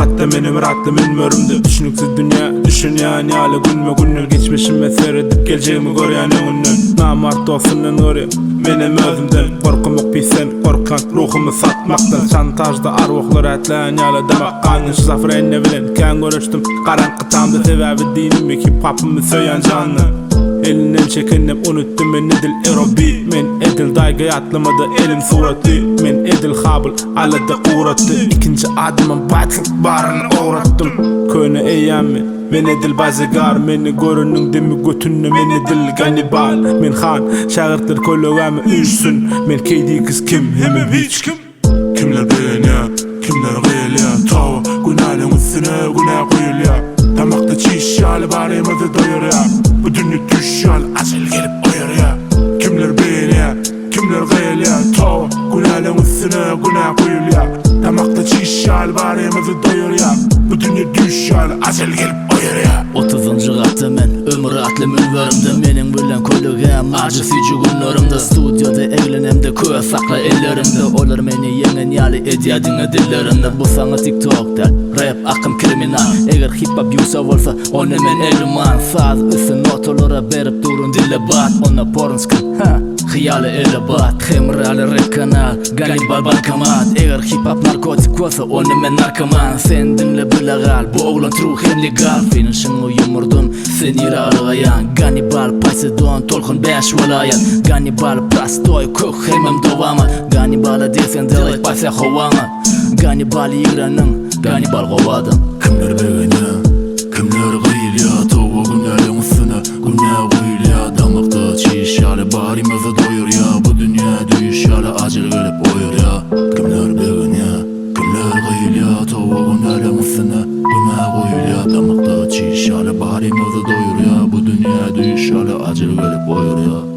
hatta menim rahatlı minmörümdü. Düşünüksiz dünya düşünýän ýaly günme geçmişime seredip geleceğimi görýän öňünden. Namart olsundan öre menem özümden korkumuk pisem korkan ruhumu satmaktan. Şantajda arwahlar ätläň ýaly damak ganyş zafrenne bilen kän görüşdüm garanky tamda sebäbi dinimi hip hop'umy söýän canly. Elinden çekindim unuttum men edil erobi. Men edil dayga yatlamadı elim surati. Men edil habıl alada uğrattı. İkinci adımın batıl barını uğrattım. Köne eyyami men edil bazigar. Meni görünün demi götünne men edil ganibal. Men han şagırtır kologami ürsün. Men keydi kız kim hemim hiç kim. Kimler beğen ya kimler gıyıl ya. Tava günahın üstüne günah koyul ya. Damakta çiş yâlı barımızı doyur ya. Bu dünya düş yâlı acil gelip oyur ya. Kimler beğen ya kimler gıyıl ya. Tava günahın üstüne günah koyul ya. Damakta çiş yâlı barımızı doyur ya. Bu dünya düş yâlı acil gelip oyur ya. 30-njy gatda men ömür atly münwerimde. Meniň bilen kollegam acı süýjü günlerimde. Studioda eglenemde köz sakla ellerimde. Olar meni ýeňen ýaly edýädiňe dillerimde. Bu saňa TikTok'da rap akym kriminal. Eger hip hop ýusa bolsa onu men egleman. Saz üstün notalara berip durun dille bat. Ona pornska Hiyalı ele bat, Hemrali rap kanal, Ganibal bankomat. Eger hip hop narkotik bolsa onu men narkoman. Sen dinle bile gal, bu oglan true hem legal. Finishing uyumurdum, sen ýaralygayan. Ganibal Paydon tolkun 5 vilayat. Ganibal prastoy kök hemem dowama. Ganibala desen direkt pasa howaňa. Ganibal ýigrenin, Ganibal gowadan. Kimler beğen ya kimler gıyıl ya. Tova günahın üstüne günah koyul ya. Damakta çiş ýaly barymyzy doyur ya. Bu dünya düş ýaly acil gelip oyur ya. Kimler beğen ya kimler gıyıl ya. Tova günahın üstüne günah koyul ya. Damakta çiş ýaly barymyzy doyur ya. Bu dünya düş ýaly acil gelip oyur ya.